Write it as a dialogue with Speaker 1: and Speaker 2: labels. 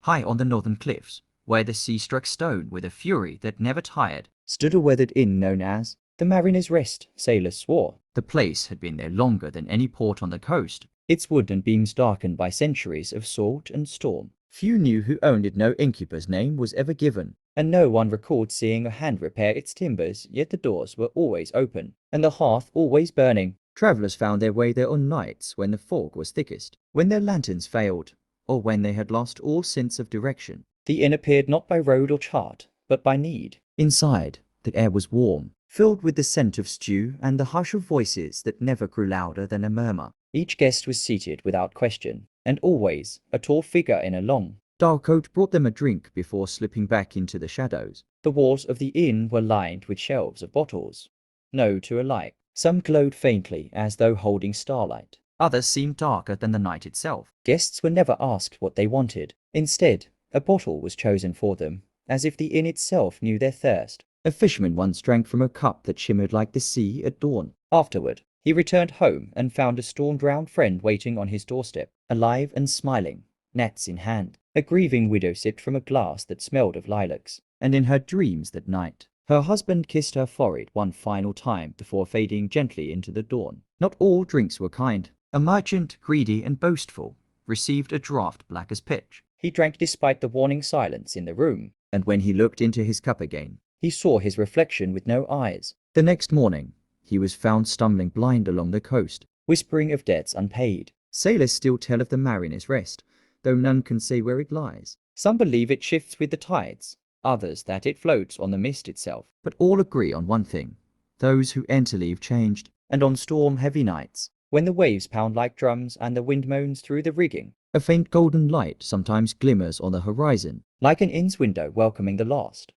Speaker 1: High on the northern cliffs, where the sea struck stone with a fury that never tired, stood a weathered inn known as the Mariner's Rest, sailors swore. The place had been there longer than any port on the coast, its wooden beams darkened by centuries of salt and storm. Few knew who owned it. No innkeeper's name was ever given, and no one recalled seeing a hand repair its timbers, yet the doors were always open, and the hearth always burning. Travellers found their way there on nights when the fog was thickest, when their lanterns failed, or when they had lost all sense of direction. The inn appeared not by road or chart, but by need. Inside, the air was warm, filled with the scent of stew and the hush of voices that never grew louder than a murmur. Each guest was seated without question, and always a tall figure in a long, dark coat brought them a drink before slipping back into the shadows. The walls of the inn were lined with shelves of bottles, no two alike. Some glowed faintly as though holding starlight. Others seemed darker than the night itself. Guests were never asked what they wanted. Instead, a bottle was chosen for them, as if the inn itself knew their thirst. A fisherman once drank from a cup that shimmered like the sea at dawn. Afterward, he returned home and found a storm-drowned friend waiting on his doorstep, alive and smiling, nets in hand. A grieving widow sipped from a glass that smelled of lilacs, and in her dreams that night, her husband kissed her forehead one final time before fading gently into the dawn. Not all drinks were kind. A merchant, greedy and boastful, received a draught black as pitch. He drank despite the warning silence in the room, and when he looked into his cup again, he saw his reflection with no eyes. The next morning, he was found stumbling blind along the coast, whispering of debts unpaid. Sailors still tell of the Mariner's Rest, though none can say where it lies. Some believe it shifts with the tides, others that it floats on the mist itself. But all agree on one thing: those who enter leave changed, and on storm-heavy nights, when the waves pound like drums and the wind moans through the rigging, a faint golden light sometimes glimmers on the horizon, like an inn's window welcoming the lost.